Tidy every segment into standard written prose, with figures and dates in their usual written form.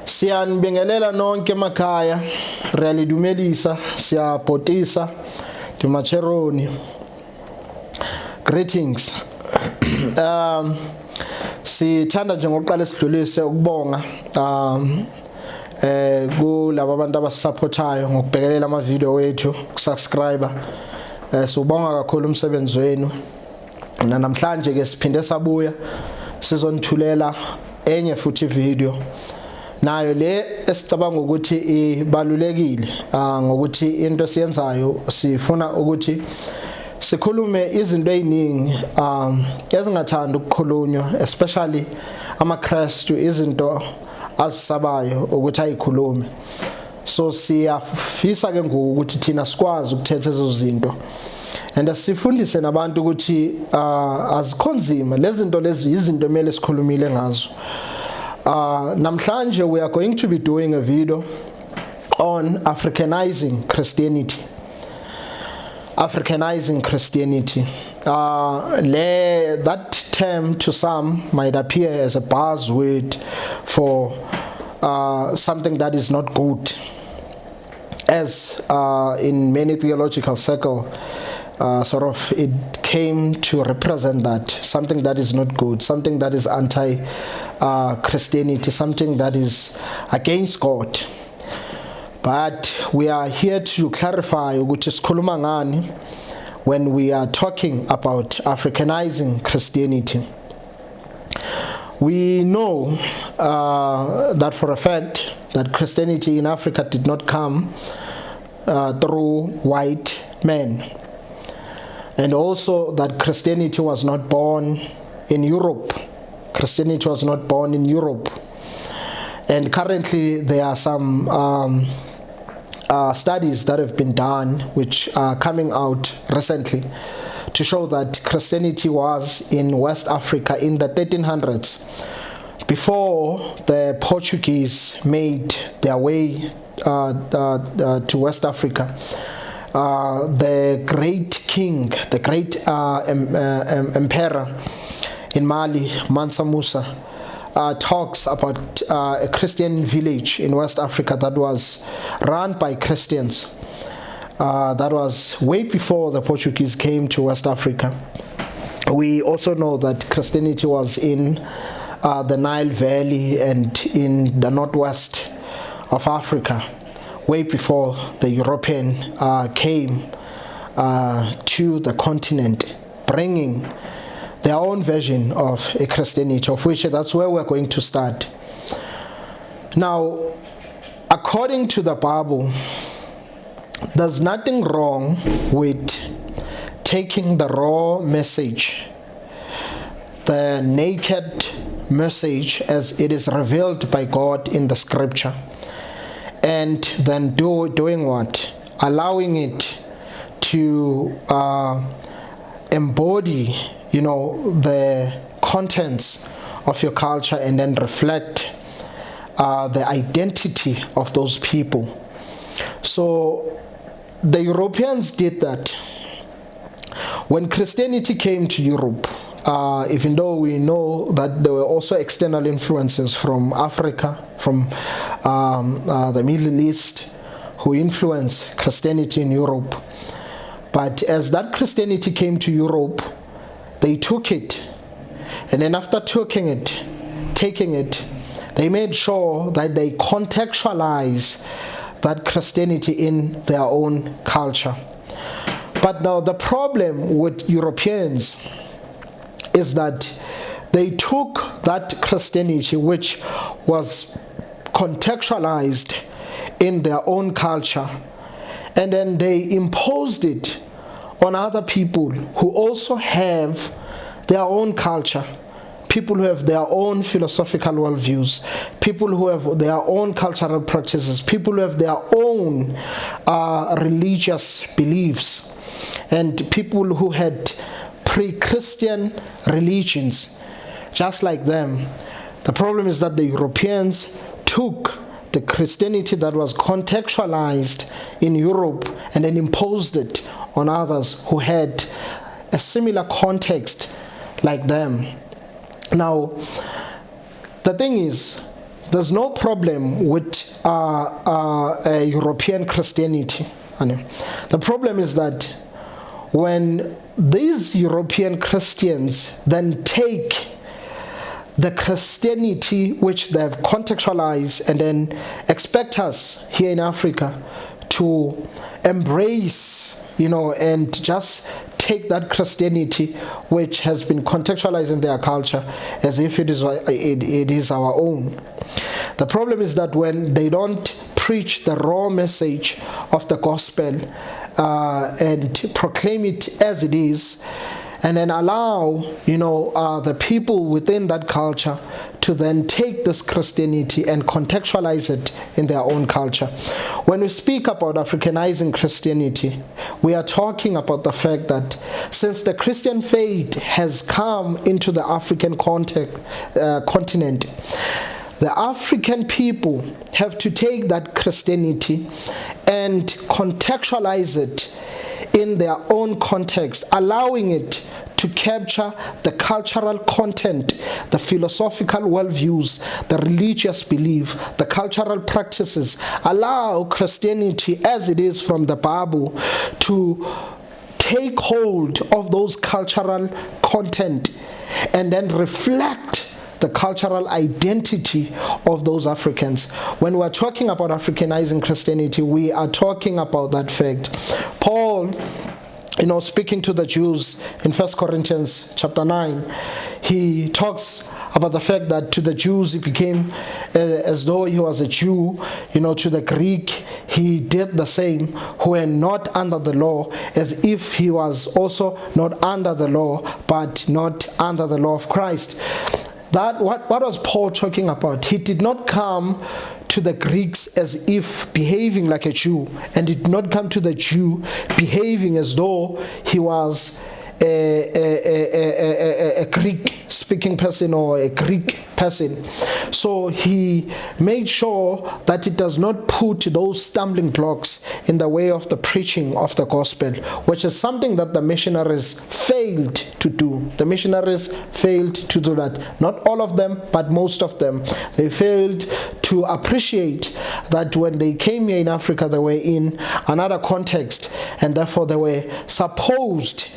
Siyanibingelela nonke emakhaya, realidumelisa, siyabhotisa, dimacheroni. Greetings. Sithanda nje ngokuqala sidlulise ukubonga kulabo abantu abasupportayo ngokubhekelela ama video wethu, subscriber. Sibonga kakhulu umsebenzi wenu. Namhlanje ke siphinde sabuya sizonithulela enye futhi video. Nayo le esicabanga ukuthi ibalulekile ngokuthi into esiyenzayo sifuna ukuthi sikhulume izinto eziningi ezingathanda ukukhulunywa, especially amaKristu, izinto azisabayo ukuthi ayikhulume. So siyafisa ke ukuthi thina sikwazi ukuthetha lezo zinto and sifundise nabantu ukuthi azikhonzima lezi zinto lezi izinto emele sikhulumile ngazo. Namhlanje we are going to be doing a video on Africanizing Christianity. Africanizing Christianity. That term to some might appear as a buzzword for something that is not good, as in many theological circles sort of it came to represent that, something that is not good, something that is anti-Christianity, something that is against God. But we are here to clarify ukuthi sikhuluma ngani when we are talking about Africanizing Christianity. We know that for a fact that Christianity in Africa did not come through white men, and also that Christianity was not born in Europe. Christianity was not born in Europe. And currently there are some studies that have been done which are coming out recently to show that Christianity was in West Africa in the 1300s, before the Portuguese made their way to West Africa. The great king, the great emperor in Mali, Mansa Musa, talks about a Christian village in West Africa that was run by Christians. That was way before the Portuguese came to West Africa. We also know that Christianity was in the Nile Valley and in the northwest of Africa, way before the European came to the continent, bringing their own version of a Christianity, of which that's where we're going to start. Now, according to the Bible, there's nothing wrong with taking the raw message, the naked message as it is revealed by God in the scripture, and then doing what? Allowing it to embody, the contents of your culture and then reflect the identity of those people. So the Europeans did that. When Christianity came to Europe, even though we know that there were also external influences from Africa, from the Middle East, who influenced Christianity in Europe. But as that Christianity came to Europe, they took it, and then after taking it, they made sure that they contextualize that Christianity in their own culture. But now the problem with Europeans is that they took that Christianity, which was contextualized in their own culture, and then they imposed it on other people who also have their own culture, people who have their own philosophical worldviews, people who have their own cultural practices, people who have their own religious beliefs, and people who had pre-Christian religions just like them. The problem is that the Europeans took the Christianity that was contextualized in Europe and then imposed it on others who had a similar context like them. Now, the thing is, there's no problem with European Christianity. The problem is that when these European Christians then take the Christianity which they've contextualized and then expect us here in Africa to embrace, and just take that Christianity which has been contextualized in their culture as if it is our own. The problem is that when they don't preach the raw message of the gospel and proclaim it as it is, and then allow, the people within that culture to then take this Christianity and contextualize it in their own culture. When we speak about Africanizing Christianity, we are talking about the fact that since the Christian faith has come into the African continent, the African people have to take that Christianity and contextualize it in their own context, allowing it to capture the cultural content, the philosophical worldviews, the religious belief, the cultural practices. Allow Christianity as it is from the Bible to take hold of those cultural content and then reflect the cultural identity of those Africans. When we're talking about Africanizing Christianity, we are talking about that fact. Paul, speaking to the Jews in 1 Corinthians chapter 9, he talks about the fact that to the Jews he became as though he was a Jew. To the Greek he did the same, who were not under the law, as if he was also not under the law, but not under the law of Christ. That what was Paul talking about? He did not come to the Greeks as if behaving like a Jew, and did not come to the Jew behaving as though he was a Greek-speaking person or a Greek person. So he made sure that it does not put those stumbling blocks in the way of the preaching of the gospel, which is something that the missionaries failed to do. The missionaries failed to do that. Not all of them, but most of them. They failed to appreciate that when they came here in Africa, they were in another context, and therefore they were supposed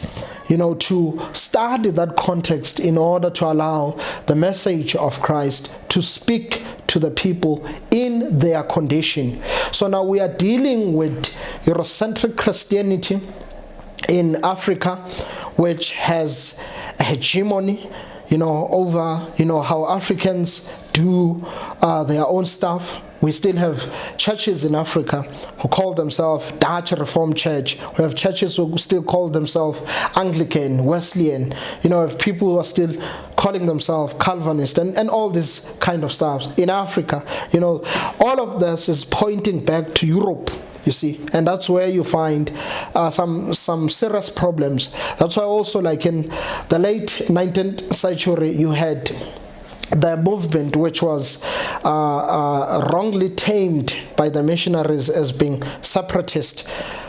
to study that context in order to allow the message of Christ to speak to the people in their condition. So now we are dealing with Eurocentric Christianity in Africa, which has a hegemony, over, how Africans do their own stuff. We still have churches in Africa who call themselves Dutch Reformed Church. We have churches who still call themselves Anglican, Wesleyan. We have people who are still calling themselves Calvinist and all this kind of stuff in Africa. All of this is pointing back to Europe, you see, and that's where you find some serious problems. That's why also, like in the late 19th century, you had the movement which was wrongly tamed by the missionaries as being separatist.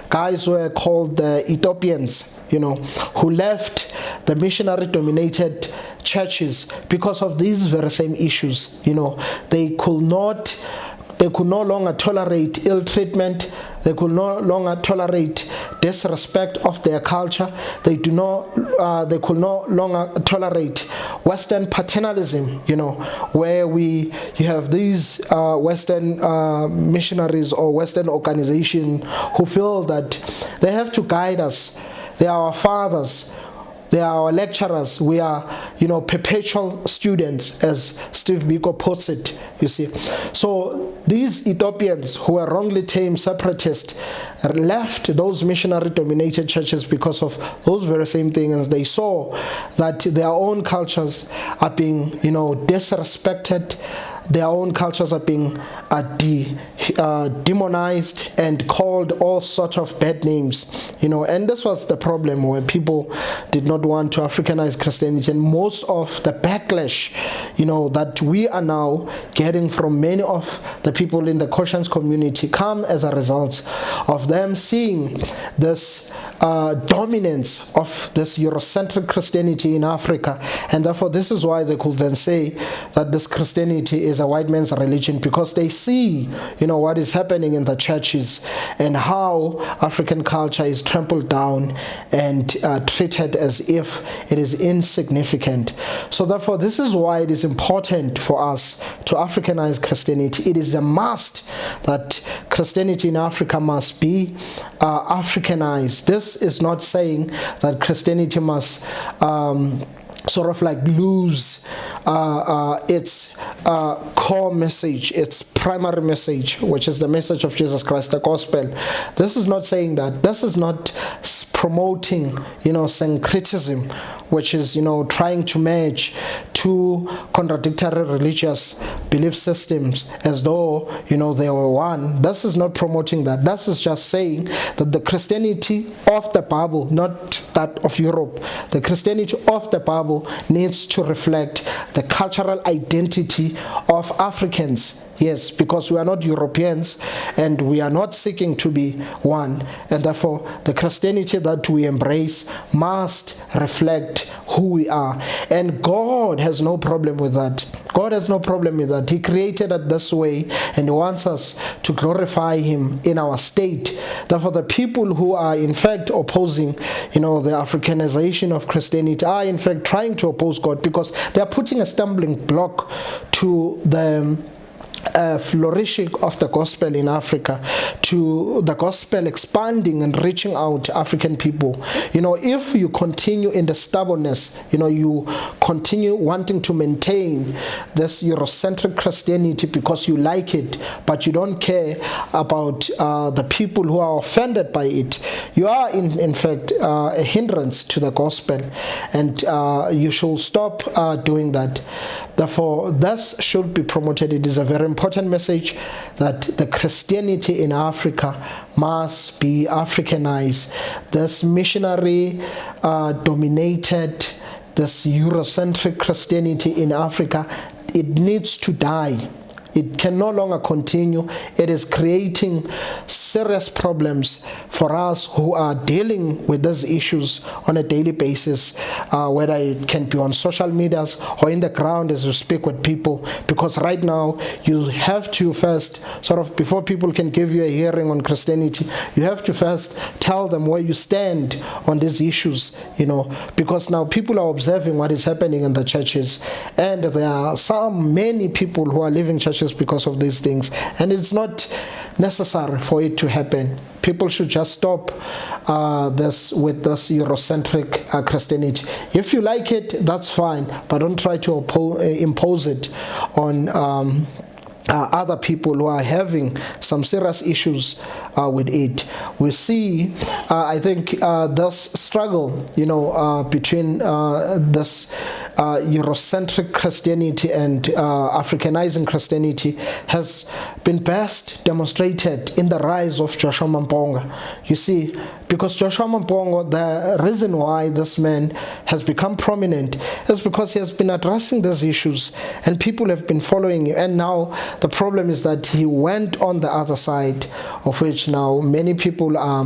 Guys were called the Ethiopians, who left the missionary-dominated churches because of these very same issues. They could no longer tolerate ill treatment. They could no longer tolerate disrespect of their culture. They could no longer tolerate Western paternalism, where you have these Western missionaries or Western organizations who feel that they have to guide us. They are our fathers. They are our lecturers. We are, perpetual students, as Steve Biko puts it, you see. So these Ethiopians who were wrongly tamed separatists left those missionary-dominated churches because of those very same things. They saw that their own cultures are being, disrespected. Their own cultures are being demonized and called all sorts of bad names, and this was the problem, where people did not want to Africanize Christianity, and most of the backlash, that we are now getting from many of the people in the Cochan's community come as a result of them seeing this dominance of this Eurocentric Christianity in Africa, and therefore this is why they could then say that this Christianity is a white man's religion, because they see, what is happening in the churches and how African culture is trampled down and treated as if it is insignificant. So therefore this is why it is important for us to Africanize Christianity. It is a must that Christianity in Africa must be Africanized. This is not saying that Christianity must sort of like lose its core message, its primary message, which is the message of Jesus Christ, the gospel. This is not saying that. This is not promoting, syncretism, which is, trying to merge two contradictory religious belief systems as though, they were one. This is not promoting that. This is just saying that the Christianity of the Bible, not that of Europe, the Christianity of the Bible needs to reflect the cultural identity of Africans. Yes, because we are not Europeans and we are not seeking to be one. And therefore, the Christianity that we embrace must reflect who we are. And God has no problem with that. God has no problem with that. He created it this way and He wants us to glorify Him in our state. Therefore, the people who are in fact opposing, the Africanization of Christianity are in fact trying to oppose God, because they are putting a stumbling block to the flourishing of the gospel in Africa, to the gospel expanding and reaching out to African people. If you continue in the stubbornness, you continue wanting to maintain this Eurocentric Christianity because you like it, but you don't care about the people who are offended by it, you are in fact a hindrance to the gospel, and you should stop doing that. Therefore, this should be promoted. It is a very important message that the Christianity in Africa must be Africanized. This missionary dominated, this Eurocentric Christianity in Africa, it needs to die. It can no longer continue. It is creating serious problems for us who are dealing with these issues on a daily basis, whether it can be on social medias or in the ground as you speak with people. Because right now, you have to first, before people can give you a hearing on Christianity, you have to first tell them where you stand on these issues, because now people are observing what is happening in the churches, and there are many people who are leaving churches because of these things, and it's not necessary for it to happen. People should just stop this Eurocentric Christianity. If you like it, that's fine, but don't try to impose it on other people who are having some serious issues with it. We see, I think, this struggle, between this Eurocentric Christianity and Africanizing Christianity has been best demonstrated in the rise of Joshua Mamponga. You see, because Joshua Mamponga, the reason why this man has become prominent is because he has been addressing these issues and people have been following him. And now the problem is that he went on the other side, of which now many people are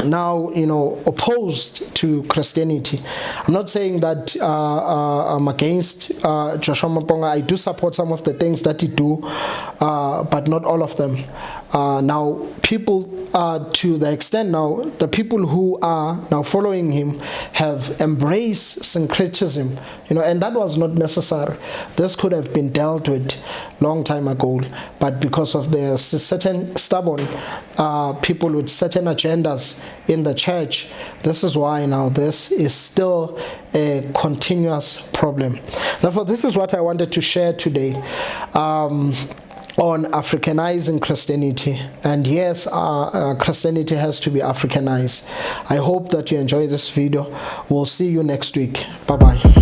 now opposed to Christianity. I'm not saying that I'm against Joshua Mamponga. I do support some of the things that he do, but not all of them. Now people, to the extent now, the people who are now following him have embraced syncretism, and that was not necessary. This could have been dealt with long time ago, but because of the certain stubborn people with certain agendas in the church, this is why now this is still a continuous problem. Therefore, this is what I wanted to share today on Africanizing Christianity. And yes, Christianity has to be Africanized. I hope that you enjoy this video. We'll see you next week. Bye-bye.